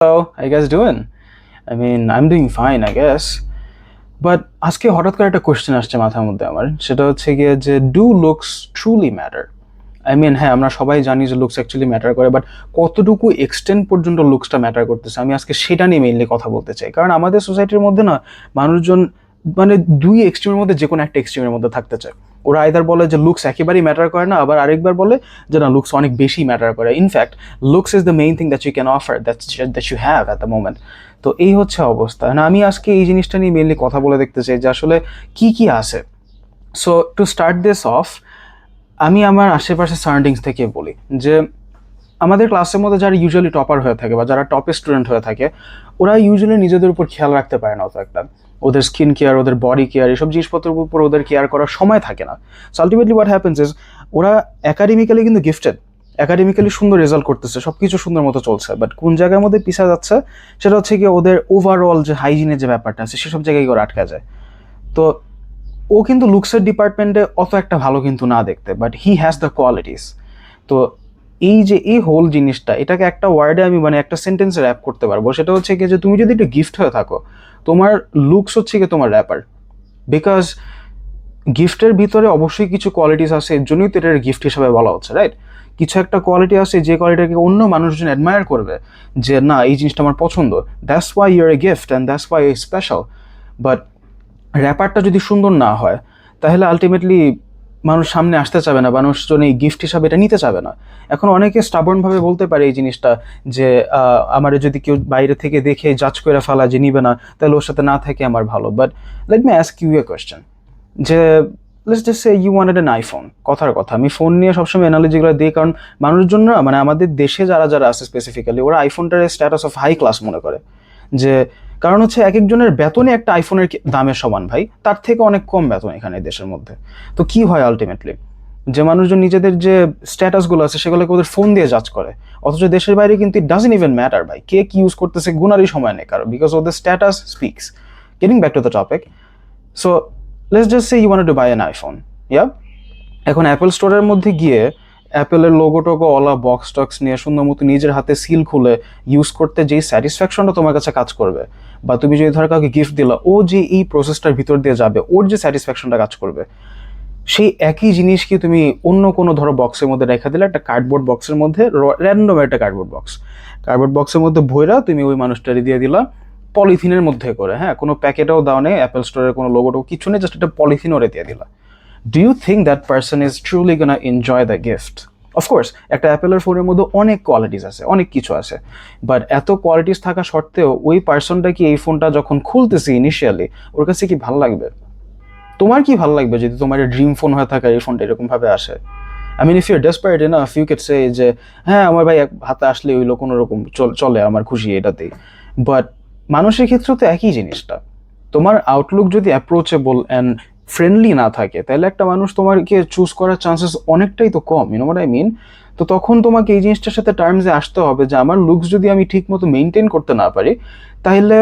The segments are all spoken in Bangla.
How you guys doing? I mean, I'm doing fine, I guess. But আজকে হঠাৎ করে একটা কোয়েশ্চেন আসছে মাথার মধ্যে আমার, সেটা হচ্ছে গিয়ে যে do looks truly matter? I mean, হ্যাঁ, আমরা সবাই জানি যে লুকস অ্যাকচুয়ালি ম্যাটার করে, বাট কতটুকু এক্সটেন্ট পর্যন্ত লুকসটা ম্যাটার করতেছে আমি আজকে সেটা নিয়ে মেইনলি কথা বলতে চাই। কারণ আমাদের সোসাইটির মধ্যে না মানুষজন মানে দুই এক্সট্রিমের মধ্যে যে কোনো একটা এক্সট্রিমের মধ্যে থাকতে চায়। ওরা আইদার বলে যে লুকস একেবারেই ম্যাটার করে না, আবার আরেকবার বলে যে না, লুকস অনেক বেশি ম্যাটার করে। In fact looks is the main thing that you can offer, that you have at the moment. তো এই হচ্ছে অবস্থা না। আমি আজকে এই জিনিসটা নিয়ে মেনলি কথা বলে দেখতে চাই যে আসলে কি কি আছে। So to start this of, আমি আমার আশেপাশে সারাউন্ডিংস থেকে বলি যে আমাদের ক্লাসের মধ্যে যারা ইউজুয়ালি টপার হয়ে থাকে বা যারা টপ স্টুডেন্ট হয়ে থাকে, ওরা ইউজুয়ালি নিজেদের উপর খেয়াল রাখতে পারে না অত একটা। ওদের স্কিন কেয়ার, ওদের বডি কেয়ার, এসব জিনিসপত্রের উপর ওদের কেয়ার করার সময় থাকে না। So ultimately what happens is ওরা একাডেমিক্যালি কিন্তু গিফটেড, একাডেমিক্যালি সুন্দর রেজাল্ট করতেছে, সব কিছু সুন্দর মতো চলছে, বাট কোন জায়গার মধ্যে পিছা যাচ্ছে সেটা হচ্ছে কি ওদের ওভারঅল যে হাইজিনের যে ব্যাপারটা আছে সেসব জায়গায় ওরা আটকা যায়। তো ও কিন্তু লুকসের ডিপার্টমেন্টে অত একটা ভালো কিন্তু না দেখতে, but he has the qualities. তো এই যে এই হোল জিনিসটা, এটাকে একটা ওয়ার্ডে আমি মানে একটা সেন্টেন্সে র্যাপ করতে পারবো, সেটা হচ্ছে কি যে তুমি যদি একটা গিফট হয়ে থাকো, তোমার লুকস হচ্ছে কি তোমার র্যাপার। বিকজ গিফটের ভিতরে অবশ্যই কিছু কোয়ালিটিস আছে, এর জন্যই তো এটার গিফট হিসাবে বলা হচ্ছে, রাইট? কিছু একটা কোয়ালিটি আছে যে কোয়ালিটিকে অন্য মানুষজন অ্যাডমায়ার করবে, যে না এই জিনিসটা আমার পছন্দ, that's why your a gift and that's why special. But র্যাপারটা যদি সুন্দর না হয়, তাহলে আলটিমেটলি মানুষ সামনে আসতে চাবে না, মানুষজন এই গিফট হিসাবে এটা নিতে চাবে না। এখন অনেকে স্টাবর্নভাবে বলতে পারে এই জিনিসটা যে আমার যদি কেউ বাইরে থেকে দেখে জাজ করে ফেলা যে নিবে না, তাহলে ওর সাথে না থাকে আমার ভালো। But let me ask you a question, যে let's just say you wanted an iPhone. কথার কথা, আমি ফোন নিয়ে সবসময় অ্যানালজিগুলো দিই, কারণ মানুষজন না মানে আমাদের দেশে যারা যারা আছে স্পেসিফিক্যালি, ওরা আইফোনটার স্ট্যাটাস অফ হাই ক্লাস মনে করে। যে কারণ হচ্ছে এক একজনের বেতনই একটা আইফোনের দামের সমান ভাই, তার থেকে অনেক কম বেতন এখানে দেশের মধ্যে। তো কি হয় আলটিমেটলি, যে মানুষজন নিজেদের যে স্ট্যাটাসগুলো আছে সেগুলোকে ওদের ফোন দিয়ে জাজ করে, অথচ দেশের বাইরে কিন্তু ইট ডাজন্ট ইভেন ম্যাটার ভাই, কে কি ইউজ করতেছে গুনারই সময় নেই কারো, বিকজ ওদের status speaks. Getting back to the topic, so let's just say you wanted to buy an iPhone, yeah. এখন অ্যাপেল স্টোরের মধ্যে গিয়ে অ্যাপেলের লোগো টোগো অলা বক্স টক্স নিয়ে সুন্দর মতো নিজের হাতে সিল খুলে ইউজ করতে যেই স্যাটিসফ্যাকশনটা তোমার কাছে কাজ করবে, বা তুমি যদি ধর কাউকে গিফট দিলা, ও যে এই প্রসেসটার ভিতর দিয়ে যাবে, ওর যে স্যাটিসফ্যাকশনটা কাজ করবে, সেই একই জিনিস কি তুমি অন্য কোনো ধরো বক্সের মধ্যে রেখে দিলে, একটা কার্ডবোর্ড বক্সের মধ্যে, র্যান্ডম একটা কার্ডবোর্ড বক্সের মধ্যে ভইরা তুমি ওই মানুষটারে দিয়ে দিলা পলিথিনের মধ্যে করে, হ্যাঁ, কোনো প্যাকেটও দাও নেই, অ্যাপেল স্টোরের কোনো লোগোটাও কিছু নেই, জাস্ট একটা পলিথিন ওরে দিয়ে দিলা। Do you think that person is truly gonna enjoy the gift? Of course একটা অ্যাপেলের ফোনের মধ্যে অনেক কোয়ালিটিস আছে, অনেক কিছু আছে, বাট এত কোয়ালিটিস থাকা সত্ত্বেও ওই পার্সনটা কি এই ফোনটা যখন খুলতেছে ইনিশিয়ালি, ওর কাছে কি ভালো লাগবে? তোমার কি ভালো লাগবে যদি তোমার ড্রিম ফোন হয়ে থাকে, এই ফোনটা এরকম ভাবে আসে? I mean, if you're desperate enough you can say যে হ্যাঁ আমার ভাই এক হাতে আসলে ওইলো কোনো রকম চলে, আমার খুশি এটাতেই। বাট মানুষের ক্ষেত্রে তো একই জিনিসটা। তোমার আউটলুক যদি অ্যাপ্রোচেবল অ্যান্ড ফ্রেন্ডলি না থাকে, তাহলে একটা মানুষ তোমাকে চুজ করার চান্সেস অনেকটাই তো কম, you know what I mean? তো তখন তোমাকে এই জিনিসটার সাথে টার্মসে আসতে হবে যে আমার লুকস যদি আমি ঠিক মতো মেনটেন করতে না পারি, তাহলে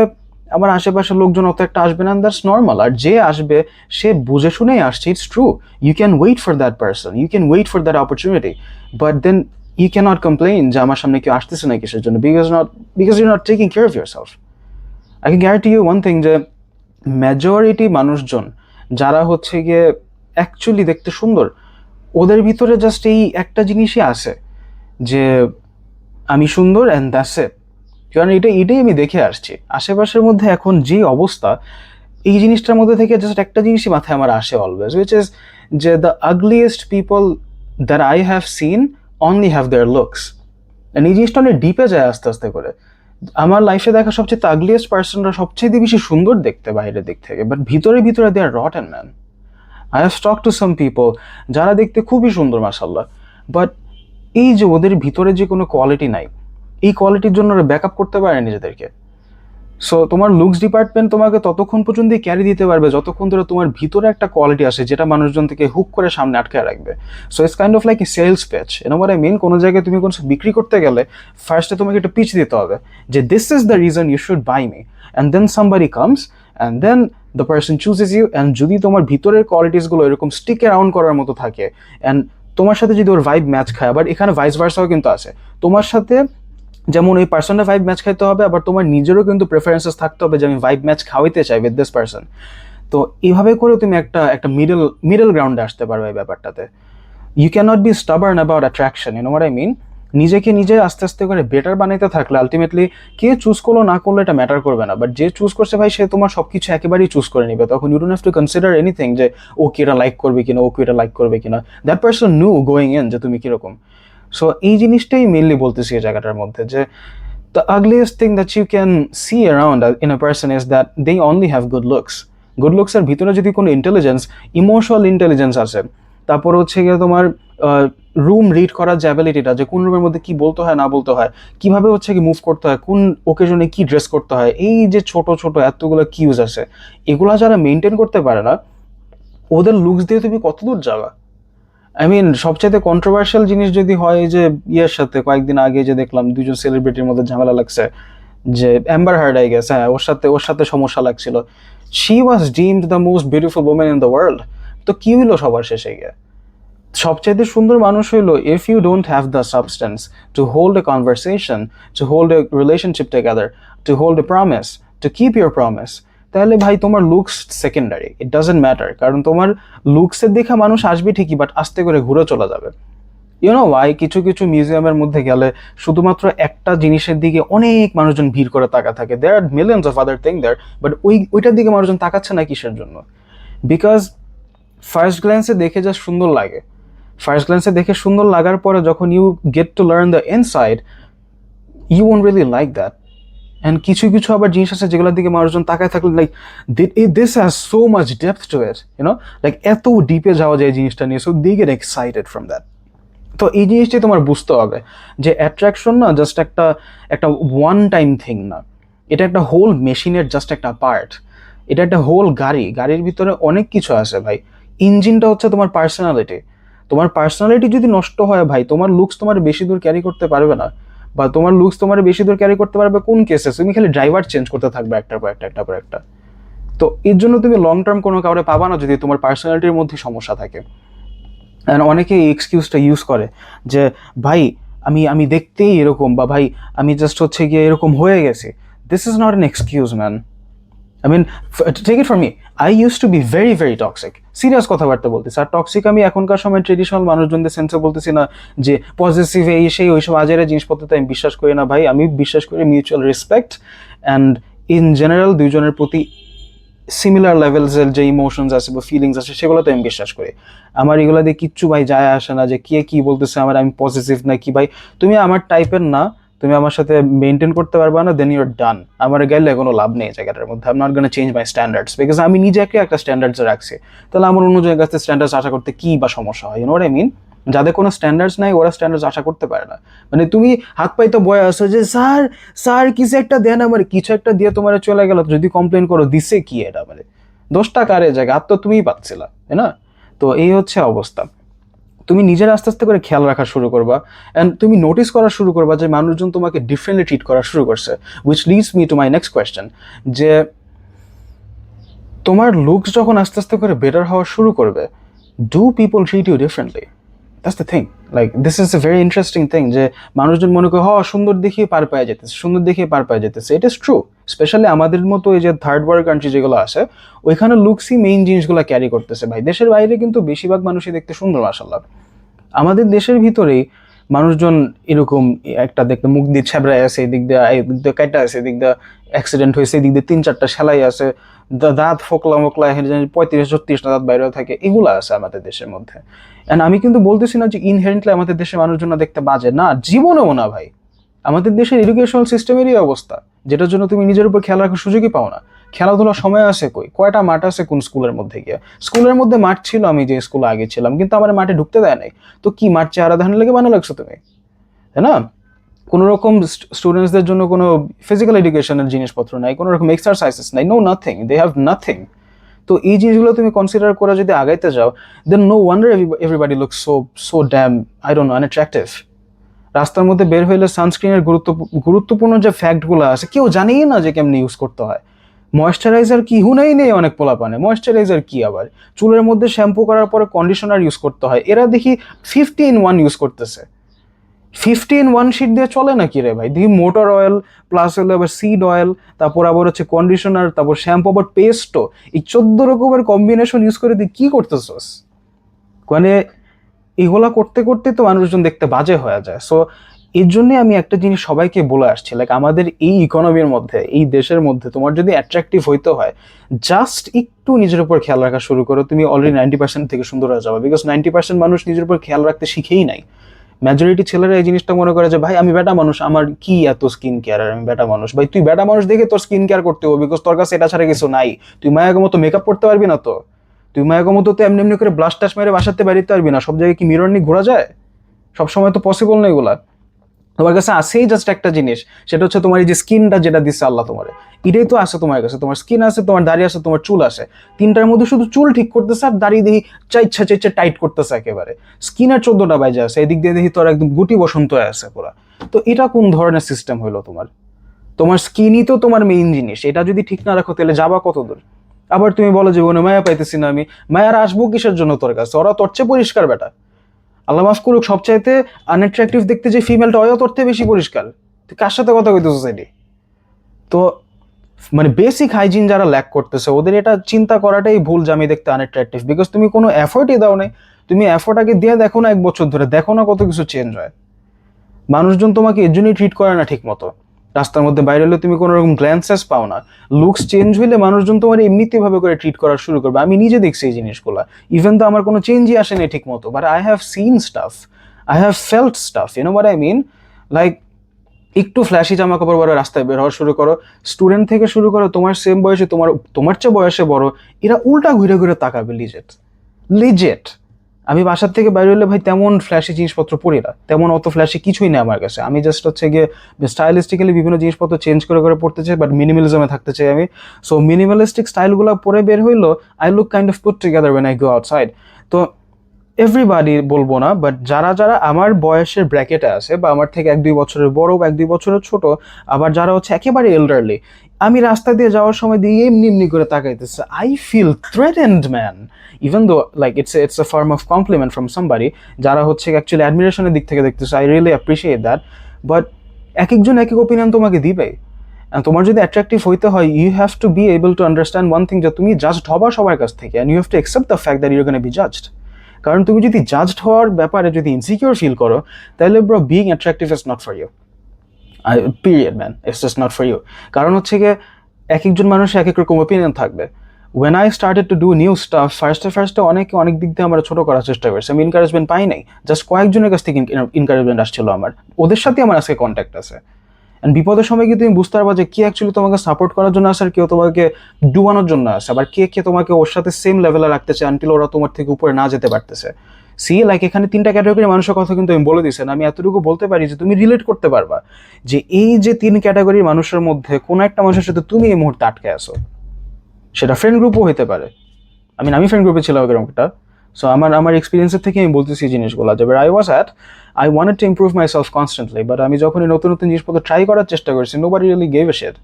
আমার আশেপাশের লোকজন অত একটা আসবে না, দ্যাটস নর্মাল। আর যে আসবে সে বুঝে শুনেই আসছে, it's true. You can wait for that person, you can wait for that opportunity, but then you can't complain যে আমার সামনে কেউ আসতেছে না কিসের জন্য, because you not taking care of your self. I can guarantee you one thing, যে মেজরিটি মানুষজন যারা হচ্ছে গিয়ে অ্যাকচুয়ালি দেখতে সুন্দর, ওদের ভিতরে জাস্ট এই একটা জিনিসই আছে যে আমি সুন্দর অ্যান্ড দ্যাটস ইট। কারণ এটাই আমি দেখে আসছি আশেপাশের মধ্যে এখন যে অবস্থা, এই জিনিসটার মধ্যে থেকে জাস্ট একটা জিনিসই মাথায় আমার আসে অলওয়েজ, উইচ ইজ যে the ugliest people that I have scene only have their looks. এই জিনিসটা অনেক ডিপে যায় আস্তে আস্তে করে। আমার লাইফে দেখা সবচেয়ে আগলিয়েস্ট পার্সনরা সবচেয়ে বেশি সুন্দর দেখতে বাইরের দিক থেকে, বাট ভিতরে ভিতরে they are rot and man. I have talk to some people যারা দেখতে খুবই সুন্দর মাশাল্লাহ, বাট এই যে ওদের ভিতরে যে কোনো কোয়ালিটি নাই, এই কোয়ালিটির জন্য ওরা ব্যাক আপ করতে পারে নিজেদেরকে। সো তোমার লুকস ডিপার্টমেন্ট তোমাকে ততক্ষণ পর্যন্ত ক্যারি দিতে পারবে যতক্ষণ ধরে তোমার ভিতরে একটা কোয়ালিটি আসে যেটা মানুষজন থেকে হুক করে সামনে আটকে রাখবে। So it's kind of like a sales pitch, you know what I mean? কোনো জায়গায় তুমি কোনো বিক্রি করতে গেলে ফার্স্টে তোমাকে একটা পিচ দিতে হবে যে this is the reason you should buy me, and then somebody comes and then the person chooses you. And যদি তোমার ভিতরের কোয়ালিটিসগুলো এরকম স্টিক অ্যারাউন্ড করার মতো থাকে, অ্যান্ড তোমার সাথে যদি ওর ভাইব ম্যাচ খায়, বাট এখানে ভাইস ভার্সাও কিন্তু আছে, তোমার সাথে যেমন ওই পার্সনটা ভাইব ম্যাচ খাইতে হবে, আবার তোমার নিজেরও কিন্তু প্রেফারেন্সেস থাকতে হবে যে আমি ভাইব ম্যাচ খাওয়াইতে চাই উইথ দিস পার্সন। তো এইভাবে করে তুমি একটা একটা মিডল গ্রাউন্ডে আসতে পারবে এই ব্যাপারটাতে। You can't be stubborn about attraction, you know what I mean. নিজেকে নিজে আস্তে আস্তে করে বেটার বানাইতে থাকলে আলটিমেটলি কে চুজ করলো না করলো এটা ম্যাটার করবে না, বাট যে চুজ করছে ভাই সে তোমার সবকিছু একেবারেই চুজ করে নিবে। তখন you don't have to consider anything যে ও কি এটা লাইক করবে কিনা, ও কি এটা লাইক করবে কিনা। That person new going in যে তুমি কিরকম। সো এই জিনিসটাই মেনলি বলতেছি এই জায়গাটার মধ্যে, যে the ugliest thing that you can see around in a person is that they only have good looks. Good লুকসের ভিতরে যদি কোনো ইন্টেলিজেন্স, ইমোশনাল ইন্টেলিজেন্স আছে, তারপর হচ্ছে গিয়ে তোমার রুম রিড করার যে অ্যাবিলিটিটা, যে কোন রুমের মধ্যে কি বলতে হয় না বলতে হয়, কিভাবে হচ্ছে কি মুভ করতে হয়, কোন ওকেশনে কি ড্রেস করতে হয়, এই যে ছোট ছোট এতগুলো কিউজ আছে, এগুলা যারা মেনটেন করতে পারে না, ওদের লুকস দিয়ে তুমি কত দূর যাবা। আই মিন সবচেয়ে কন্ট্রোভার্সিয়াল জিনিস যদি হয় যে ইয়ের সাথে কয়েকদিন আগে যে দেখলাম দুজন সেলিব্রিটির মধ্যে ঝামেলা লাগছে, যে অ্যাম্বার হার্ড আই গেছে, হ্যাঁ ওর সাথে সমস্যা লাগছিল। She was deemed the most beautiful women in the world. তো কি হইলো সবার শেষে গিয়ে? সবচাইতে সুন্দর মানুষ হইলো if you don't have the substance to hold a conversation, to hold a relationship together, to hold a promise, to keep your promise, তাহলে ভাই তোমার looks secondary, it doesn't matter. কারণ তোমার লুকসের দেখা মানুষ আসবে ঠিকই, বাট আস্তে করে ঘুরে চলে যাবে। You know why? কিছু কিছু মিউজিয়ামের মধ্যে গেলে শুধুমাত্র একটা জিনিসের দিকে অনেক মানুষজন ভিড় করে তাকা থাকে, there are millions of other thing there, but ওইটার দিকে মানুষজন তাকাচ্ছে না কিসের জন্য? বিকজ ফার্স্ট গ্ল্যান্সে দেখে যা সুন্দর লাগে, ফার্স্ট গ্ল্যান্সে দেখে সুন্দর লাগার পরে যখন you get to learn the inside, you won't really like that. And কিছু কিছু আবার জিনিস আছে যেগুলোর দিকে মানুষজন তাকায় থাকলে like this has so much depth to it, you know, like এত ডিপে যাওয়া যায় জিনিসটা নিয়ে, so they get excited from that. তো এই জিনিসটি তোমার বুঝতে হবে যে অ্যাট্রাকশন না জাস্ট একটা একটা ওয়ান টাইম থিং না, এটা একটা হোল মেশিনের জাস্ট একটা পার্ট। এটা একটা হোল গাড়ির ভিতরে অনেক কিছু আছে ভাই। ইঞ্জিনটা হচ্ছে তোমার পার্সোনালিটি। তোমার পার্সোনালিটি যদি নষ্ট হয় ভাই, তোমার লুকস তোমার বেশি দূর ক্যারি করতে পারবে না। বা তোমার লুকস তোমার বেশি দূর ক্যারি করতে পারবে কোন কেসে? তুমি খালি ড্রাইভার চেঞ্জ করতে থাকবে একটার পর একটা। তো এর জন্য তুমি লং টার্ম কোনো কাউরে পাবা না যদি তোমার পার্সোনালিটির মধ্যে সমস্যা থাকে। অ্যান্ড অনেকে এই এক্সকিউজটা ইউজ করে যে ভাই আমি দেখতেই এরকম, বা ভাই আমি জাস্ট হচ্ছে গিয়ে এরকম হয়ে গেছি। This is not an excuse man. I mean take it for me, I use to be very very toxic. Serious কথাবার্তা বলতেছি। আর টক্সিক আমি এখনকার সময় ট্রেডিশনাল মানুষজনদের সেন্সে বলতেছি না যে পজিটিভ এই সেই ওইসব আজের জিনিসপত্রতে আমি বিশ্বাস করি না ভাই। আমি বিশ্বাস করি mutual respect and in general দুইজনের প্রতি সিমিলার লেভেলসের যে ইমোশনস আছে বা ফিলিংস আছে সেগুলোতে আমি বিশ্বাস করি। আমার এগুলো দিয়ে কিচ্ছু ভাই যায় আসে না যে কে কী বলতেছে আমার, আমি পজিটিভ না কি ভাই। তুমি আমার টাইপের না, তুমি আমার সাথে মেনটেন করতে পারবা না, দেন ইউর ডান। আমার গেলে কোনো লাভ নেই জায়গাটার মধ্যে। I am not gonna change my standards, because আমি নিজেকে একটা স্ট্যান্ডার্ডসে রাখছি। তাহলে আমার অন্য জায়গার কাছে স্ট্যান্ডার্ডস আশা করতে কী বা সমস্যা হয়? You know what I mean? যাদের কোনো স্ট্যান্ডার্ডস নাই ওরা স্ট্যান্ডার্ডস আশা করতে পারে না। মানে তুমি হাত পাই তো বয়ে আসো যে স্যার স্যার কিছু একটা দেন, আমার কিছু একটা দিয়ে তোমার চলে গেল, যদি কমপ্লেন করো দিছে কি এটা, মানে দোষটা কারে জায়গা? আর তো তুমিই পাচ্ছিলা, তাই না? তো এই হচ্ছে অবস্থা। তুমি নিজের আস্তে আস্তে করে খেয়াল রাখা শুরু করবা, অ্যান্ড তুমি নোটিস করা শুরু করবা যে মানুষজন তোমাকে ডিফারেন্টলি ট্রিট করা শুরু করছে। Which leads me to my next question, যে তোমার লুকস যখন আস্তে আস্তে করে বেটার হওয়া শুরু করবে, do people treat you differently? That's the thing. Like this is a very interesting thing, যে মানুষজন মনে করে সুন্দর দেখিয়ে পার পাওয়া যেতেছে, সুন্দর দেখিয়ে পার পাওয়া যেতেছে। It is true. স্পেশালি আমাদের মতো এই যে থার্ড ওয়ার্ল্ড কান্ট্রি যেগুলো আছে, ওইখানে লুকসই মেইন জিনিসগুলো ক্যারি করতেছে ভাই। দেশের বাইরে কিন্তু বেশিরভাগ মানুষই দেখতে সুন্দর মাশাআল্লাহ। আমাদের দেশের ভিতরেই মানুষজন এরকম একটা দেখতে মুখ দিয়ে ছ্যাবড়ায় আছে, এদিক দিয়ে কাটা আছে, এদিক দিয়ে অ্যাক্সিডেন্ট হয়েছে, এদিক দিয়ে 3-4টা সেলাই আছে, দাঁত ফোকলা মোকলা 35-36টা দাঁত বাইরে থাকে, এগুলো আছে আমাদের দেশের মধ্যে। অ্যান্ড আমি কিন্তু বলতেছি না যে ইনহেরেন্টলি আমাদের দেশের মানুষজন দেখতে বাজে, না, জীবনেও না ভাই। আমাদের দেশের এডুকেশনাল সিস্টেমেরই অবস্থা, যেটার জন্য তুমি নিজের উপর খেয়াল রাখার সুযোগই পাও না। খেলাধুলার সময় আছে কই? কয়টা মাঠ আছে কোন স্কুলের মধ্যে গিয়ে? স্কুলের মধ্যে মাঠ ছিল, আমি যে স্কুলে আগে ছিলাম, কিন্তু আমার মাঠে ঢুকতে দেয় নাই। তো কি মাঠ চেহারা ধারণা লেগে বানানো লাগছো তুমি, তাই না? কোনো রকম স্টুডেন্টসদের জন্য কোনো ফিজিক্যাল এডুকেশনের জিনিসপত্র নাই, কোনো রকম এক্সারসাইজেস নাই, no nothing, they have nothing. তো এই জিনিসগুলো তুমি কনসিডার করে যদি আগাইতে যাও, then no wonder everybody looks so damn, I don't know, unattractive. রাস্তার মধ্যে বের হইলে সানস্ক্রিনের গুরুত্বপূর্ণ যে ফ্যাক্টগুলো আছে কেউ জানেই না যে কেমনি ইউজ করতে হয়। ময়েশ্চারাইজার কি হুনাই নেই অনেক পোলাপানে, ময়েশ্চারাইজার কি আবার? চুলের মধ্যে শ্যাম্পু করার পরে কন্ডিশনার ইউজ করতে হয়, এরা দেখি 50 in 1 ইউজ করতেছে। 15 শিট দিয়ে চলে নাকি রে ভাই? দেখি মোটর অয়েল প্লাস হলো আবার সিড অয়েল, তারপর আবার হচ্ছে কন্ডিশনার, তারপর শ্যাম্পু, আবার পেস্টও, এই 14 রকমের কম্বিনেশন ইউজ করে তুই কি করতেছস? মানে এগুলা করতে করতে তো মানুষজন দেখতে বাজে হয়ে যায়। সো এর জন্য আমি একটা জিনিস সবাইকে বলে আসছি, লাইক আমাদের এই ইকোনমির মধ্যে, এই দেশের মধ্যে তোমার যদি অ্যাট্রাকটিভ হইতে হয়, জাস্ট একটু নিজের উপর খেয়াল রাখা শুরু করো, তুমি অলরেডি 90% থেকে সুন্দর হয়ে যাবে। বিকজ 90% মানুষ নিজের উপর খেয়াল রাখতে শিখেই নাই। মেজরিটি ছেলেরা এই জিনিসটা মনে করে যে ভাই আমি বেটা মানুষ, আমার কি এত স্কিন কেয়ার, আর আমি বেটা মানুষ। ভাই তুই বেটা মানুষ দেখে তোর স্কিন কেয়ার করতে হবে, বিকজ তোর কাছে এটা ছাড়া কিছু নাই। তুই মায়াগো মতো মেকআপ করতে পারবি না তো, তুই মায়াগো মতো তো এমনি এমনি করে ব্লাশ টাশ মেরে বাসাতে বাড়িতে পারবি না। সব জায়গায় কি মিরর নিয়ে ঘোরা যায়? সব সময় তো পসিবল না এগুলা। তোমার কাছে আছেই জাস্ট একটা জিনিস, সেটা হচ্ছে তোমার এই যে স্কিনটা যেটা দিচ্ছে আল্লাহ তোমার, এটাই তো আছে তোমার কাছে। তোমার স্কিন আছে, তোমার দাড়ি আছে, তোমার চুল আছে। তিনটার মধ্যে শুধু চুল ঠিক করতেছে আর দাড়ি দেখি চাইচ্ছা চাইচ্ছা টাইট করতেছে একেবারে। স্কিনের 14টা বাজে আছে, এদিক দিয়ে দেখি তোর একদম গুটি বসন্ত হয়ে আছে পুরা। তো এটা কোন ধরনের সিস্টেম হইলো তোমার? তোমার স্কিনই তো তোমার মেইন জিনিস, এটা যদি ঠিক না রাখো তাহলে যাবা কত দূর? আবার তুমি বলো যে ওনে মায়া পাইতেছি না আমি, মায়ার আসবো কিসের জন্য তোর কাছে? ওরা তোর চেয়ে পরিষ্কার বেটা। আল্লাহ মাফ করুক, সবচাইতে আনঅ্যাট্রাকটিভ দেখতে যে ফিমেলটা, ওই তোর থেকে বেশি পরিষ্কার। তুই কার সাথে কথা কইতেছিস এটি? তো মানে বেসিক হাইজিন যারা ল্যাক করতেছে ওদের এটা চিন্তা করাটাই ভুল যে আমি দেখতে আনঅ্যাট্রাকটিভ, বিকজ তুমি কোনো এফোর্টই দাও নাই। তুমি এফোর্ট আগে দিয়ে দেখো না, 1 বছর ধরে দেখো না কত কিছু চেঞ্জ হয়। মানুষজন তোমাকে এর জন্যই ট্রিট করে না ঠিক মতো। রাস্তার মধ্যে বাইরে হলে তুমি কোনো রকম গ্ল্যান্সেস পাও না। লুকস চেঞ্জ হইলে মানুষজন তোমার এমনিতে ভাবে করে ট্রিট করা শুরু করবে। আমি নিজে দেখছি এই জিনিসগুলো। ইভেন তো আমার কোনো চেঞ্জই আসেনি ঠিক মতো, but I have seen stuff, I have felt stuff, you know what I mean. Like একটু ফ্ল্যাশি জামা কাপড় পরে রাস্তায় বের হওয়া শুরু করো, স্টুডেন্ট থেকে শুরু করো তোমার সেম বয়সে, তোমার তোমার চেয়ে বয়সে বড়, এরা উল্টা ঘুরে ঘুরে তাকাবে। লিজেট, লিজেট। আমি বাসার থেকে বাইরে হলে ভাই তেমন ফ্ল্যাশি জিনিসপত্র পরি না, তেমন অত ফ্ল্যাশি কিছুই নেই আমার কাছে। আমি জাস্ট হচ্ছে গিয়ে স্টাইলিস্টিক্যালি বিভিন্ন জিনিসপত্র চেঞ্জ করে করে পড়তে চাই, বাট মিনিমালিজমে থাকতে চাই আমি। সো মিনিমালিস্টিক স্টাইলগুলো পরে বের হইলো, I look kind of put together when I go outside. তো এভরিবাডি বলবো না, বাট যারা যারা আমার বয়সের ব্র্যাকেটে আছে, বা আমার থেকে 1-2 বছরের বড় বা 1-2 বছরের ছোট, আবার যারা হচ্ছে একেবারে এল্ডারলি, আমি রাস্তা দিয়ে যাওয়ার সময় দিয়ে এমনি এমনি করে তাকাইতেছে, I feel threatened man. Even though like it's a form of compliment from somebody, যারা হচ্ছে অ্যাকচুয়ালি অ্যাডমিরেশনের দিক থেকে দেখতেছে, I really appreciate that. But এক একজন এক এক ওপিনিয়ন তোমাকে দিবে। তোমার যদি অ্যাট্রাকটিভ হইতে হয়, you have to be able to understand one thing, যে তুমি জাজড হবা সবার কাছ থেকে, and you have to accept the fact that you are gonna be judged. কারণ তুমি যদি জাজড হওয়ার ব্যাপারে যদি ইনসিকিউর ফিল করো, তাহলে bro being attractive is not for you. Period man, it's just not for you. কারণ হচ্ছে গিয়ে এক একজন মানুষের এক এক রকম ওপিনিয়ন থাকবে। When I started to do new stuff, ফার্স্টে অনেকে অনেক দিক দিয়ে আমরা ছোটো করার চেষ্টা করছি, আমি এনকারেজমেন্ট পাই নাই। জাস্ট কয়েকজনের কাছ থেকে এনকারেজমেন্ট আসছিল আমার, ওদের সাথে আমার আজকে কন্ট্যাক্ট আছে। অ্যান্ড বিপদের সময় কি তুমি বুঝতে পারবা যে কে অ্যাকচুয়ালি তোমাকে সাপোর্ট করার জন্য আসে, আর কেউ তোমাকে ডুবানোর জন্য আসে, আবার কে কে তোমাকে ওর সাথে সেম লেভেলে রাখতেছে আনটিল ওরা তোমার থেকে উপরে না যেতে পারতেছে। সি লাইক এখানে 3টা ক্যাটাগরির মানুষের কথা কিন্তু আমি বলে দিচ্ছি, আমি এতটুকু বলতে পারি যে তুমি রিলেট করতে পারবা যে এই যে 3 ক্যাটাগরির মানুষের মধ্যে কোনো একটা মানুষের সাথে তুমি এই মুহূর্তে আটকে আছো। সেটা ফ্রেন্ড গ্রুপও হতে পারে। আমি ফ্রেন্ড গ্রুপে ছিলাম এরকম একটা। সো আমার এক্সপিরিয়েন্সের থেকে আমি বলতেছি এই জিনিসগুলো, যে I was at, I wanted to improve my self constantly, but আমি যখনই নতুন নতুন জিনিসপত্র ট্রাই করার চেষ্টা করছি, nobody really gave a shit,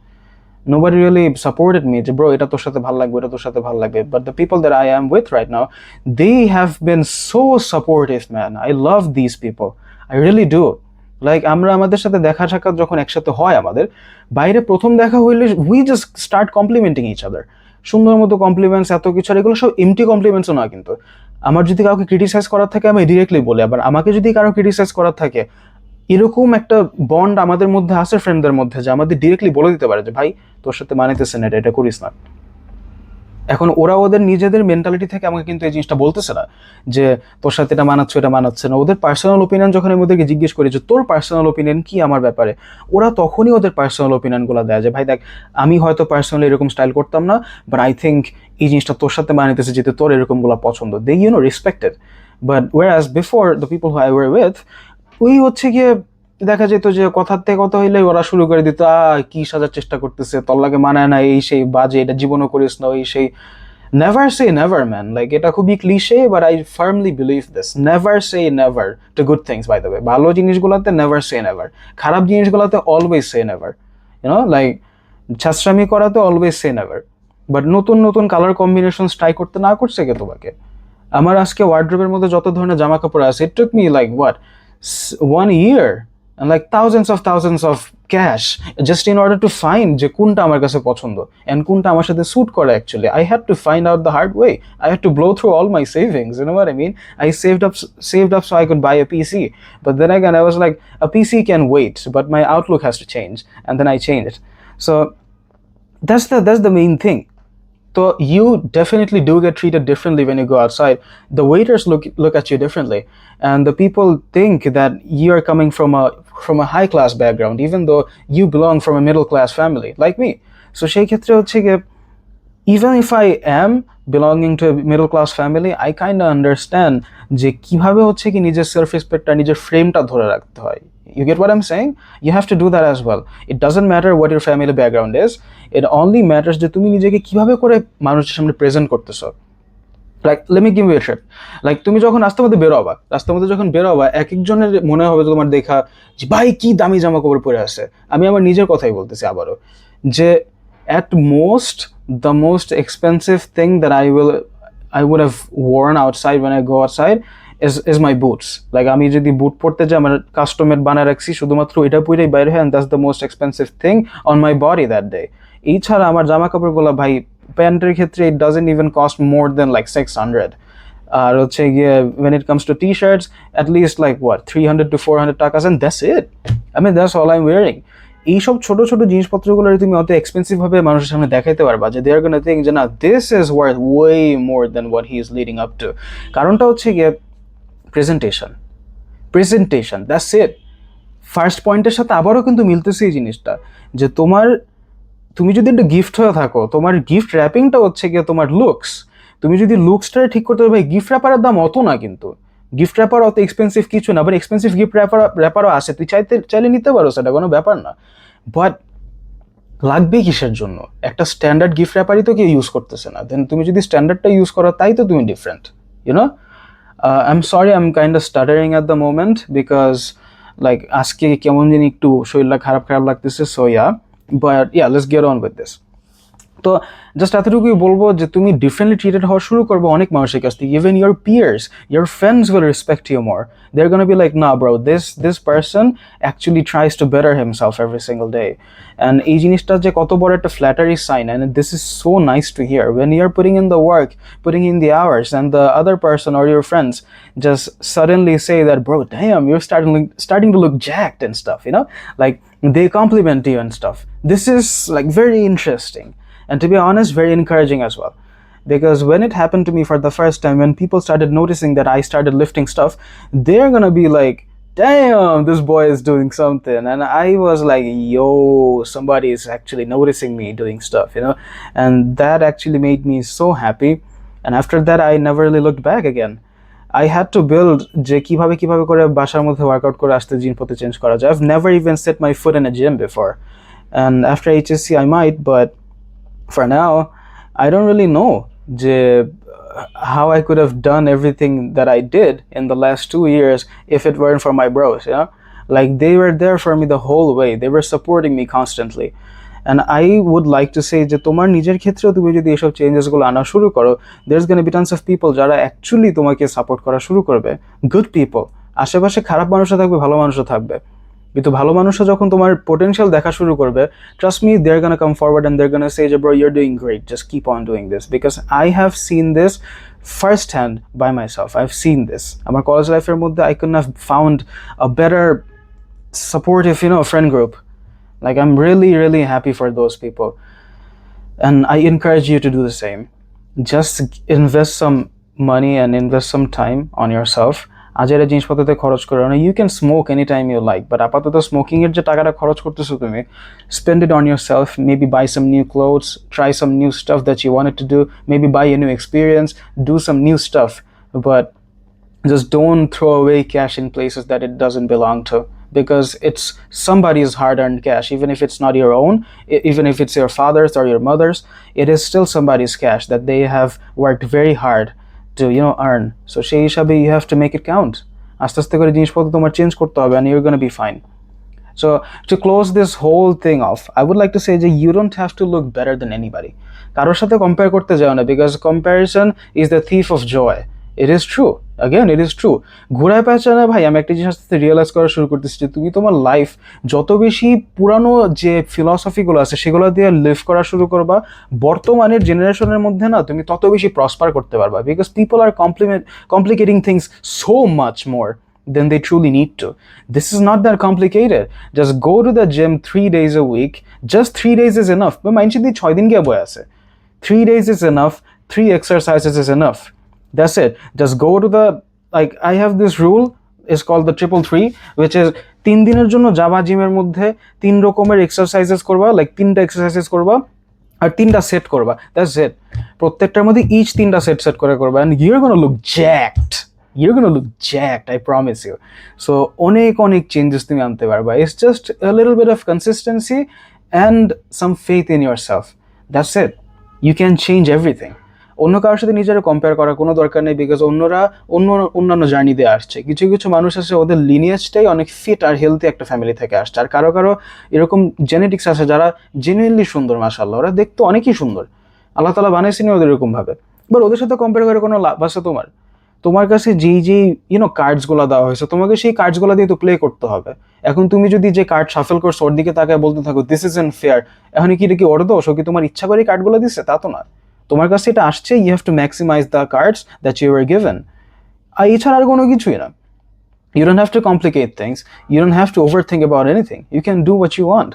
nobody really supported me যে ব্রো এটা তোর সাথে ভালো লাগবে, এটা তোর সাথে ভালো লাগবে। But the people that I am with right now, they have been so supportive man, I love these people, I really do. Like আমরা আমাদের সাথে দেখা সাক্ষাৎ যখন একসাথে হয়, আমাদের বাইরে প্রথম দেখা হইলে we just start complimenting each other, সুন্দর মতো কমপ্লিমেন্টস, এত কিছু। আর এগুলো সব এমটি কমপ্লিমেন্টসও না কিন্তু। আমার যদি কাউকে ক্রিটিসাইজ করার থাকে আমি ডিরেক্টলি বলি, আবার আমাকে যদি কারো ক্রিটিসাইজ করার থাকে, এরকম একটা বন্ড আমাদের মধ্যে আছে ফ্রেন্ডদের মধ্যে, যে আমাদের ডিরেক্টলি বলে দিতে পারে যে ভাই তোর সাথে মানাইতেছে না, এটা করিস না। এখন ওরা ওদের নিজেদের মেন্টালিটি থেকে আমাকে কিন্তু এই জিনিসটা বলতেছে না যে তোর সাথে এটা মানাচ্ছে, এটা মানাচ্ছে না। ওদের পার্সোনাল ওপিনিয়ন যখন আমি ওদেরকে জিজ্ঞেস করি যে তোর পার্সোনাল ওপিনিয়ন কি আমার ব্যাপারে, ওরা তখনই ওদের পার্সোনাল ওপিনিয়নগুলো দেয় যে ভাই দেখ, আমি হয়তো পার্সোনালি এরকম স্টাইল করতাম না, বাট আই থিঙ্ক এই জিনিসটা তোর সাথে মানাইতেছে, যেতে তোর এরকমগুলো পছন্দ। They respected. But whereas before the people who I were with, ওই হচ্ছে গিয়ে দেখা যেত যে কথার থেকে কথা হইলে ওরা শুরু করে দিত, কি সাজার চেষ্টা করতেছে, তোর লাগে মানায় না, এই সেই বাজে, এটা জীবনও করিস না, এই সেই। Never say never man, like এটা খুবই cliche, but I firmly believe this, never say never to good things. By the way, ভালো জিনিসগুলোতে নেভার সে নেভার, খারাপ জিনিসগুলোতে অলওয়েজ সে নেভার। লাইক ছাত্রামি করাতে অলওয়েজ সে নেভার, বাট নতুন নতুন কালার কম্বিনেশন ট্রাই করতে না করছে কে তোমাকে? আমার আজকে ওয়ার্ড্রোবের মধ্যে যত ধরনের জামা কাপড় আছে, it took me like what 1 year and like thousands of cash just in order to find যে কোনটা আমার কাছে পছন্দ and কোনটা আমার সাথে suit করে actually. I had to find out the hard way. I had to blow through all my savings, you know what I mean? I saved up so I could buy a PC, but then again I was like, a PC can wait, but my outlook has to change, and then I changed. So that's the main thing. So you definitely do get treated differently when you go outside. The waiters look at you differently, and the people think that you are coming from a high class background, even though you belong from a middle class family like me. So সেই ক্ষেত্রে হচ্ছে গিয়ে, even if I am belonging to a middle class family, I kind of understand যে কিভাবে হচ্ছে কি নিজের সেলফ রেসপেক্টটা, নিজের ফ্রেমটা ধরে রাখতে হয়. You get what I'm saying? You have to do that as well. It doesn't matter what your family background is. It only matters যে তুমি নিজেকে কিভাবে করে মানুষের সামনে প্রেজেন্ট করতেছো. Like, let me give you a tip. Like, তুমি যখন রাস্তার মধ্যে যখন বেরোবা, এক একজনের মনে হবে তোমার দেখা যে ভাই কি দামি জামা কাপড় পরে আছে. আমি আমার নিজের কথাই বলতেছি আবারও, যে at most the most expensive thing that I would have worn outside when I go outside is my boots. Like, আমি যদি বুট পরতে যাই, আমার কাস্টমের বানায় রাখছি শুধুমাত্র এটা পরেই বাইরে হয়, and that's the most expensive thing on my body that day. এছাড়া আমার জামা কাপড়গুলো ভাই প্যান্টের ক্ষেত্রে it doesn't even cost more than like 600. আর হচ্ছে গিয়ে when it comes to t-shirts, at least like what 300 to 400 takas, and that's it. I mean, that's all I'm wearing. এইসব ছোট ছোট জিনিসপত্রগুলো তুমি অত এক্সপেন্সিভ ভাবে মানুষের সামনে দেখাইতে পারবা যে দে আর গোনা থিঙ্ক যে না, this is worth way more than what he is leading up to. কারণটা হচ্ছে গিয়ে প্রেজেন্টেশন, দ্যাটস ইট. ফার্স্ট পয়েন্টের সাথে আবারও কিন্তু মিলতেছে এই জিনিসটা, যে তুমি যদি একটা গিফট হয়ে থাকো, তোমার গিফট র্যাপিংটা হচ্ছে গিয়ে তোমার লুকস. তুমি যদি লুকসটা ঠিক করতে পারবে, গিফট র্যাপারের দাম অত না, কিন্তু গিফট র্যাপার অত এক্সপেন্সিভ কিছু না, বাট এক্সপেন্সিভ গিফট র্যাপারও আসে, তুই চাইলে নিতে পারো, সেটা কোনো ব্যাপার না. বাট লাগবে কিসের জন্য? একটা স্ট্যান্ডার্ড গিফট র্যাপারই তো কেউ ইউজ করতেছে না, দেন তুমি যদি স্ট্যান্ডার্ডটা ইউজ করো, তাই তো তুমি different, you know. I'm sorry, I'm kind of stuttering at the moment because like আজকে কেমন জানি একটু শরীরটা খারাপ লাগতেছে. So yeah, but yeah, let's get on with this. তো জাস্ট এতটুকুই বলবো যে তুমি ডিফারেন্টলি ট্রিটেড হওয়া শুরু করবো অনেক মানুষের কাছ থেকে. Even your peers, your friends will respect you more. They are gonna be like, না bro, this person actually tries to better himself every single day. And এই জিনিসটা যে কত বড় একটা flattery sign, and this is so nice to hear. When you are putting in the work, putting in the hours, and the other person or your friends just suddenly say that, bro, damn, you're starting to look jacked and stuff, you know, like they compliment you and stuff. This is like very interesting, and to be honest, very encouraging as well. Because when it happened to me for the first time, when people started noticing that I started lifting stuff, they're gonna be like, damn, this boy is doing something. And I was like, yo, somebody is actually noticing me doing stuff, you know. And that actually made me so happy. And after that, I never really looked back again. I had to build যে কিভাবে করে বাসার মধ্যে ওয়ার্কআউট করে আসতে জিনিসপত্র চেঞ্জ করা যায়. I've never even set my foot in a gym before, and after HSC I might, but for now I don't really know যে how I could have done everything that I did in the last 2 years if it weren't for my bros, you know. Like, they were there for me the whole way. They were supporting me constantly. And I would like to say যে তোমার নিজের ক্ষেত্রেও তুমি যদি এসব চেঞ্জেসগুলো আনা শুরু করো, there's gonna be tons of people যারা অ্যাকচুয়ালি তোমাকে সাপোর্ট করা শুরু করবে. Good people. আশেপাশে খারাপ মানুষও থাকবে, ভালো মানুষও থাকবে, কিন্তু ভালো মানুষও যখন তোমার পোটেনশিয়াল দেখা শুরু করবে, trust me, they're gonna come forward and they're gonna say, bro, you're doing great, just keep on doing this. Because I have seen this first hand by myself. I've seen this. আমার কলেজ লাইফের মধ্যে I couldn't have found a better supportive, you know, friend group. Like, I'm really, really happy for those people. And I encourage you to do the same. Just invest some money and invest some time on yourself. আজের জিনিসপত্রতে খরচ করো না. You can smoke anytime you like, but আপাতত স্মোকিং এর যে টাকাটা খরচ করতেছো তুমি, spend it on yourself. Maybe buy some new clothes, try some new stuff that you wanted to do, maybe buy a new experience, do some new stuff. But just don't throw away cash in places that it doesn't belong to, because it's somebody's hard-earned cash. Even if it's not your own, even if it's your father's or your mother's, it is still somebody's cash that they have worked very hard to, you know, earn. So সেই হিসাবে you have to make it count. আস্তে আস্তে করে জিনিসপত্র তোমার চেঞ্জ করতে হবে, and you're gonna be fine. So to close this whole thing off, I would like to say that you don't have to look better than anybody. কারোর সাথে কম্পেয়ার করতে যাও না, because comparison is the thief of joy. It is true. Again it is true. ঘোরায় পেঁচানো ভাই, আমি একটা জিনিস আস্তে আস্তে রিয়েলাইজ করা শুরু করতেছি যে তুমি তোমার লাইফ যত বেশি পুরানো যে ফিলসফিগুলো আছে সেগুলো দিয়ে লিভ করা শুরু করবা, বর্তমানের জেনারেশনের মধ্যে না তুমি তত বেশি প্রসপার করতে পারবা, because people are complicating things so much more than they truly need to. This is not that complicated. Just go to the gym 3 days a week. Just 3 days is enough. But mind you, 6 দিন গিয়ে বয়ে আছে। 3 days is enough. 3 exercises is enough. That's it. Just go to the, like, I have this rule, it's called the 333, which is 3 দিনের জন্য যাবা জিমের মধ্যে 3 রকমের এক্সারসাইজেস করবা, লাইক 3টা এক্সারসাইজেস করবা আর 3টা সেট করবা। That's it. প্রত্যেকটার মধ্যে ইচ 3টা সেট করে করবা, and you're gonna look jacked. You're gonna look jacked, I promise you. So অনেক চেঞ্জেস তুমি আনতে পারবা। It's just a little bit of consistency and some faith in yourself. That's it. You can change everything. অন্য কারোর সাথে নিজেরা কম্পেয়ার করার কোনো দরকার নেই, বিকজ অন্যরা অন্যান্য জার্নি দিয়ে আসছে। কিছু মানুষ আছে ওদের লিনিয়েজটাই অনেক ফিট আর হেলদি একটা ফ্যামিলি থেকে আসছে, আর কারো এরকম জেনেটিক্স আছে যারা জেনুইনলি সুন্দর, মাশাআল্লাহ, ওরা দেখতে অনেকই সুন্দর, আল্লাহ তাআলা বানিয়েছেন ওদের এরকম ভাবে। বাট ওদের সাথে কম্পেয়ার করে কোনো লাভ আছে তোমার কাছে যেই কার্ডসগুলো দেওয়া হয়েছে, তোমাকে সেই কার্ডসগুলো দিয়ে তো প্লে করতে হবে। এখন তুমি যদি যে কার্ড শাফেল করছো ওর দিকে তাকায় বলতে থাকো দিস ইজ ইন ফেয়ার, এখন কি এটা কি ওর দোষ? ও কি তোমার ইচ্ছা করে কার্ডগুলো দিচ্ছে? তা তো না, তোমার কাছে এটা আসছে, you have to maximise the cards that you are given. আর এছাড়া আর কোনো কিছুই না। You don't have to complicate things. You don't have to overthink about anything. You can do what you want.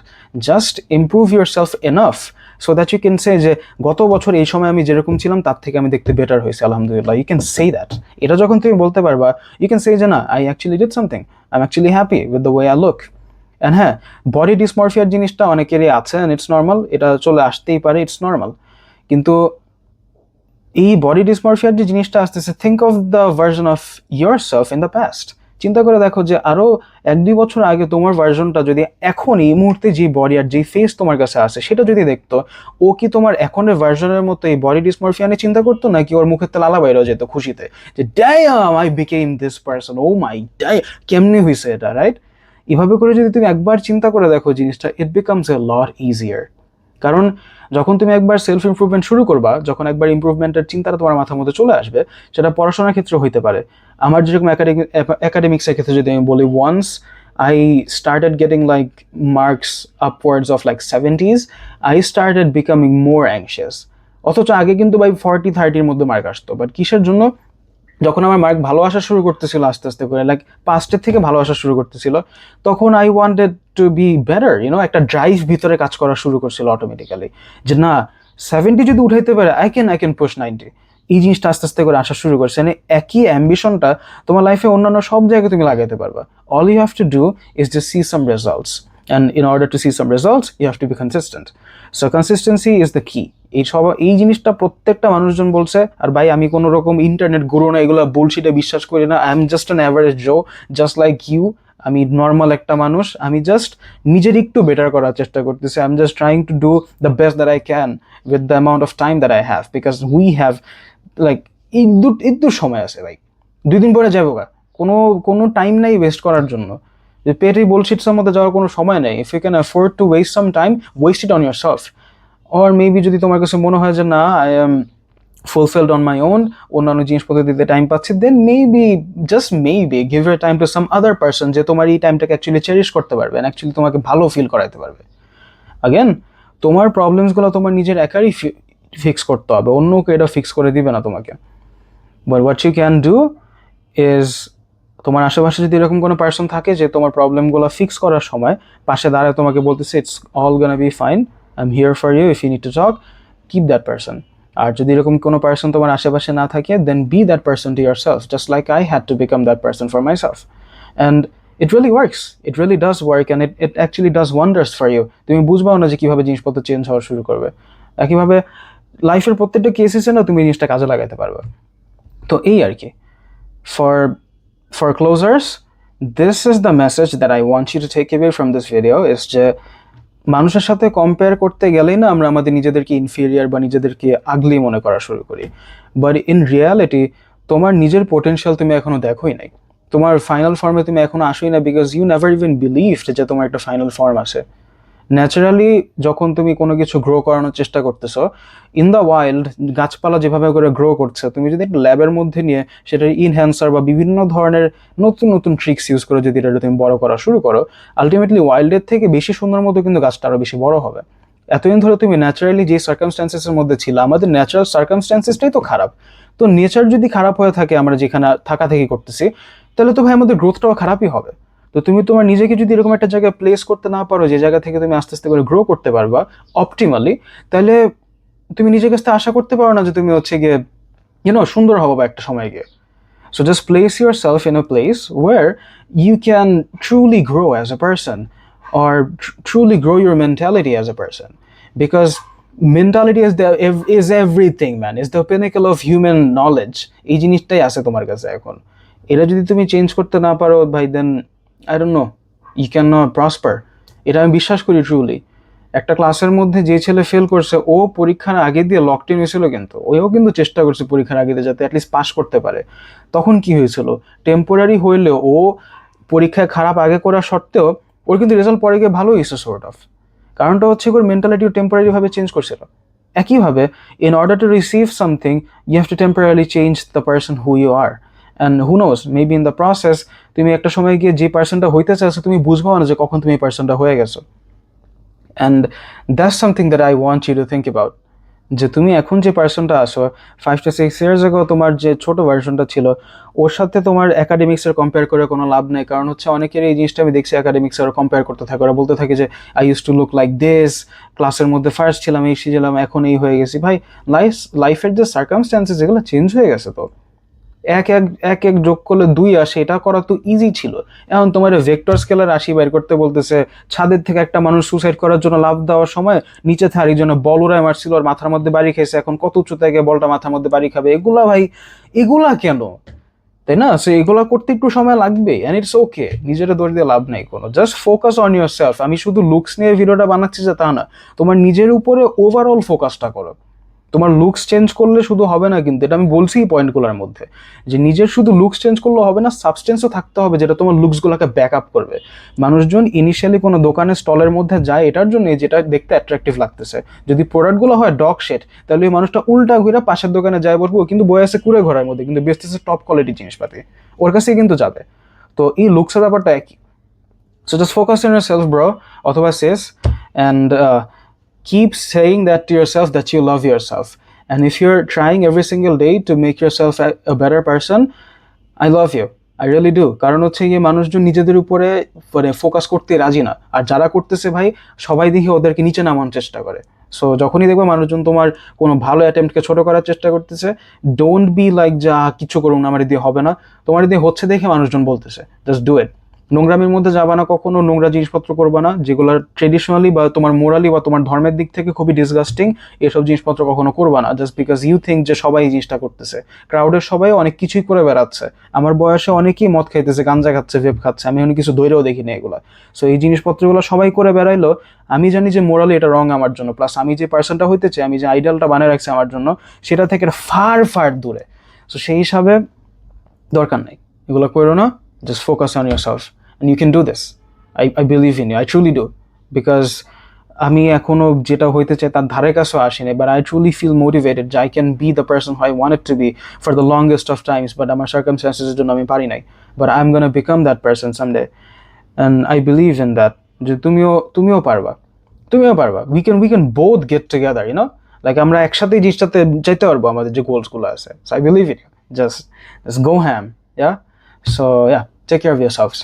Just improve yourself enough so that you can say যে গত বছর এই সময় আমি যেরকম ছিলাম তার থেকে আমি দেখতে বেটার হয়েছে, আলহামদুলিল্লাহ। You can say that. এটা যখন তুমি বলতে পারবা, you can say যে না, I actually did something. I'm actually happy with the way I look. And হ্যাঁ, বডি ডিসমরফিয়ার জিনিসটা অনেকেরই আছে, and it's normal. এটা চলে আসতেই পারে, it's normal. কিন্তু এই বডি ডিসমরফিয়ার যে জিনিসটা আসতেছে, think of the version of yourself in the past. চিন্তা করে দেখো যে আরো 1-2 বছর আগে তোমার ভার্সনটা যদি এখন এই মুহূর্তে যে বডি আর যে ফেস তোমার কাছে আছে সেটা যদি দেখতো, ও কি তোমার এখনের ভার্সনের মতো এই বডি ডিসমরফিয়া নিয়ে চিন্তা করতো, নাকি ওর মুখের তেল আলা বাইরে যেত খুশিতে যে damn I became this person, oh my die, কেমনে হয়েছে এটা, রাইট? এভাবে করে যদি তুমি একবার চিন্তা করে দেখো জিনিসটা, it becomes a lot easier. কারণ যখন তুমি একবার সেলফ ইমপ্রুভমেন্ট শুরু করবা, যখন একবার ইমপ্রুভমেন্টের চিন্তাটা তোমার মাথার মধ্যে চলে আসবে, সেটা পড়াশোনার ক্ষেত্রে হইতে পারে। আমার যেরকম একাডেমিক্সের ক্ষেত্রে যদি আমি বলি, once I started getting like marks upwards of like 70s, I started becoming more anxious. অথচ আগে কিন্তু বাই 40-30-র মধ্যে মার্ক আসতো, বাট কিসের জন্য? যখন আমার মার্ক ভালো আসা শুরু করতেছিল আস্তে আস্তে করে, লাইক পাস্টের থেকে ভালো আসা শুরু করতেছিল, তখন I wanted two be better, একটা ড্রাইভ ভিতরে কাজ করা শুরু করছিল অটোমেটিক্যালি, যে না 70 যদি উঠাইতে পারে আই ক্যান পুশ 90। এই জিনিসটা আস্তে আস্তে করে আসা শুরু করছে, মানে একই অ্যাম্বিশনটা তোমার লাইফে অন্যান্য সব জায়গায় তুমি লাগাইতে পারবা। All you have to do is to see some results, and in order to see some results you have to be consistent. So consistency is the key. এই জিনিসটা প্রত্যেকটা মানুষজন বলছে, আর ভাই আমি কোনো রকম ইন্টারনেট গুরু না, এগুলো বুলশিটে বিশ্বাস করি না। I am just an average Joe, just like you. আমি নর্মাল একটা মানুষ, আমি জাস্ট নিজের একটু বেটার করার চেষ্টা করতেছি। I am just trying to do the best that I can with the amount of time that I have, because we have like একটু সময় আছে ভাই, 2 দিন পরে যাবো, কোনো টাইম নাই ওয়েস্ট করার জন্য। যে পেটে বুলশিটসের মধ্যে যাওয়ার কোনো সময় নেই। If you can afford to waste some time, waste it on yourself. Or maybe যদি তোমার কাছে মনে হয় যে না, I am fulfilled on my own, অন্যান্য জিনিসপত্র দিতে টাইম পাচ্ছি, then maybe, just maybe, give your time to some other person, যে তোমার এই টাইমটাকে অ্যাকচুয়ালি চেরিশ করতে পারবে, অ্যাকচুয়ালি তোমাকে ভালো ফিল করাতে পারবে। আগেন, তোমার প্রবলেমসগুলো তোমার নিজের একারই ফিক্স করতে হবে, অন্য কেউ এটা ফিক্স করে দিবে না তোমাকে। But what you can do is, তোমার আশেপাশে যদি এরকম কোনো পার্সন থাকে যে তোমার প্রবলেমগুলো ফিক্স করার সময় পাশে দাঁড়ায় তোমাকে বলতেছে it's all gonna be fine, I am here for you, if you need to talk, keep that person. আর যদি এরকম কোনো পার্সন তোমার আশেপাশে না থাকে, then be that person to yourself, just like I had to become that person for myself. And it really works, it really does work, and it actually does wonders for you. তুমি বুঝবাও না যে কীভাবে জিনিসপত্র চেঞ্জ হওয়া শুরু করবে। একইভাবে লাইফের প্রত্যেকটা কেসেসে না তুমি জিনিসটা কাজে লাগাতে পারবে। তো এই আর কি। For closers, this is the message that I want you to take away from this video, is যে মানুষের সাথে কম্পেয়ার করতে গেলেই না আমরা আমাদের নিজেদেরকে ইনফেরিয়ার বা নিজেদেরকে আগলি মনে করা শুরু করি। বাট ইন রিয়ালিটি তোমার নিজের পোটেনশিয়াল তুমি এখনো দেখোই নাই, তোমার ফাইনাল ফর্মে তুমি এখনো আসোই না, because you never even believed যে তোমার একটা ফাইনাল ফর্ম আছে। ন্যাচারালি যখন তুমি কোনো কিছু গ্রো করানোর চেষ্টা করতেছো ইন দ্য ওয়াইল্ড, গাছপালা যেভাবে করে গ্রো করছে, তুমি যদি একটা ল্যাবের মধ্যে নিয়ে সেটার ইনহ্যান্সার বা বিভিন্ন ধরনের নতুন নতুন ট্রিক্স ইউজ করে যদি এটা তুমি বড় করা শুরু করো, আলটিমেটলি ওয়াইল্ডের থেকে বেশি সুন্দর মতো কিন্তু গাছটা আরো বেশি বড় হবে। এতদিন ধরে তুমি ন্যাচারালি যে সার্কামস্ট্যান্সেসের মধ্যে ছিল, আমাদের ন্যাচারাল সার্কামস্ট্যান্সেসটাই তো খারাপ। তো নেচার যদি খারাপ হয়ে থাকে, আমরা যেখানে থাকা থেকে করতেছি, তাহলে তো ভাই আমাদের গ্রোথটাও খারাপই হবে। তো তুমি তোমার নিজেকে যদি এরকম একটা জায়গায় প্লেস করতে না পারো যে জায়গা থেকে তুমি আস্তে আস্তে করে গ্রো করতে পারবা অপটিমালি, তাহলে তুমি নিজের কাছ থেকে আশা করতে পারো না যে তুমি হচ্ছে গিয়ে সুন্দর হবো বা একটা সময় গিয়ে। So just place yourself in a place where you can truly grow as a person, or truly grow your mentality as a person, because mentality is everything, man. It's the pinnacle of human knowledge. এই জিনিসটাই আছে তোমার কাছে এখন। এটা যদি তুমি চেঞ্জ করতে না পারো ভাই, then I don't know, you can not prosper. এটা আমি বিশ্বাস করি ট্রুলি। একটা ক্লাসের মধ্যে যে ছেলে ফেল করছে, ও পরীক্ষার আগে দিয়ে লকড ইন হয়েছিল, কিন্তু ওও কিন্তু চেষ্টা করছে পরীক্ষার আগে দিয়ে যাতে অ্যাটলিস্ট পাস করতে পারে। তখন কি হয়েছিল, টেম্পোরারি হইলেও ও পরীক্ষায় খারাপ আগে করা সত্ত্বেও ওর কিন্তু রেজাল্ট পরে গিয়ে ভালো হয়েছে সর্ট অফ। কারণটা হচ্ছে ওর মেন্টালিটিও টেম্পোরারি ভাবে চেঞ্জ করছিল। একইভাবে in order to receive something you have to temporary change the person who you are, and who knows, maybe in the process তুমি একটা সময় গিয়ে যে পার্সনটা হইতে চাইছো তুমি বুঝবো না যে কখন তুমি এই পার্সনটা হয়ে গেছো। And that's something that I want you to think about, যে তুমি এখন যে পার্সনটা আসো 5 to 6 years ago তোমার যে ছোট ভার্সনটা ছিল, ওর সাথে তোমার একাডেমিক্সের কম্পেয়ার করে কোনো লাভ নেই। কারণ হচ্ছে অনেকের এই জিনিসটা আমি দেখছি, একাডেমিক্সের কম্পেয়ার করতে থাকে, ওরা বলতে থাকে যে I use to look like this, ক্লাসের মধ্যে ফার্স্ট ছিলাম, এই ছিলাম, এখন এই হয়ে গেছি। ভাই লাইফের যে সার্কামস্ট্যান্সেস এগুলো চেঞ্জ হয়ে গেছে। তো এক এক এক এক যোগ করলে 2 আসে, এটা করা তো ইজি ছিল। এখন তোমার ভেক্টর স্কেলার রাশি বাইর করতে বলতেছে, ছাদের থেকে একটা মানুষ সুসাইড করার জন্য লাভ দেওয়ার সময় নিচে থেকে আরেকজন বল উড়ায় মারছিল, আর মাথার মধ্যে বাড়ি খেয়েছে, এখন কত উচ্চতায় গিয়ে বলটা মাথার মধ্যে বাড়ি খাবে। এগুলা ভাই, এগুলা কেন, তাই না? সো এগুলা করতে একটু সময় লাগবে, এন্ড ইটস ওকে। নিজের দোষ দিয়ে লাভ নাই কোনো, just focus on your self. আমি শুধু লুকস নিয়ে ভিডিওটা বানাচ্ছি যে তা না, তোমার নিজের উপরে ওভারঅল ফোকাসটা করো। তোমার লুকস চেঞ্জ করলে শুধু হবে না, কিন্তু এটা আমি বলছি এই পয়েন্টগুলোর মধ্যে, যে নিজের শুধু লুকস চেঞ্জ করলে হবে না, সাবস্টেন্সও থাকতে হবে যেটা তোমার লুকসগুলোকে ব্যাক আপ করবে। মানুষজন ইনিশিয়ালি কোনো দোকানের স্টলের মধ্যে যায় এটার জন্য যেটা দেখতে অ্যাট্রাকটিভ লাগতেছে। যদি প্রোডাক্টগুলো হয় ডগ শেট, তাহলে ওই মানুষটা উল্টা ঘুরে পাশের দোকানে যায় বসবো, কিন্তু বয়ে আছে কুড়ে ঘরের মধ্যে, কিন্তু বেচতেছে টপ কোয়ালিটি জিনিসপাতি, ওর কাছেই কিন্তু যাবে। তো এই লুকসের ব্যাপারটা একই। So just focus on yourself bro, অথবা শেষ, and keep saying that to yourself, that you love yourself. And if you're trying every single day to make yourself a better person, I love you, I really do. কারণ হচ্ছে গিয়ে মানুষজন নিজেদের উপরে মানে ফোকাস করতে রাজি না, আর যারা করতেছে ভাই সবাই দেখি ওদেরকে নিচে নামানোর চেষ্টা করে। সো যখনই দেখবে মানুষজন তোমার কোনো ভালো অ্যাটেম্পটকে ছোট করার চেষ্টা করতেছে, ডোন্ট বি লাইক যা কিছু করুন না, আমার দিয়ে হবে না। তোমার দিয়ে হচ্ছে দেখে মানুষজন বলতেছে, জাস্ট ডু ইট। নোংরামির মধ্যে যাবা না কখনো, নোংরা জিনিসপত্র করবা না যেগুলো ট্রেডিশনালি বা তোমার মোরালি বা তোমার ধর্মের দিক থেকে খুবই ডিসগাস্টিং, এসব জিনিসপত্র কখনো করবা না, জাস্ট বিকজ ইউ থিঙ্ক যে সবাই এই জিনিসটা করতেছে। ক্রাউডের সবাই অনেক কিছুই করে বেড়াচ্ছে, আমার বয়সে অনেকেই মদ খাইতেছে, গাঞ্জা খাচ্ছে, ভেপ খাচ্ছে, আমি অনেক কিছু ধৈর্যও দেখিনি এগুলো। সো এই জিনিসপত্রগুলো সবাই করে বেড়াইলো, আমি জানি যে মোরালি এটা রং আমার জন্য, প্লাস আমি যে পার্সনটা হইতে চাই, আমি যে আইডিয়ালটা বানিয়ে রাখছি আমার জন্য, সেটা থেকে ফার ফার দূরে। সো সেই হিসাবে দরকার নেই এগুলো করো না, just focus on your self. And you can do this. I believe in you. I truly do. Because আমি এখনো যেটা হইতে চাই তার ধারে কাছেও আসিনি, but I truly feel motivated যে I can be the person who I wanted to be for the longest of times, but আমার circumstances এর জন্য আমি পারি নাই, but I'm gonna become that person someday, and I believe in that যে তুমিও পারবা, we can both get together, you know, like আমরা একসাথে জিনিসটাতে যেতে পারবো আমাদের যে গোলস গুলো আছে। So I believe in you. Just go ham, yeah. So yeah, take care of yourselves.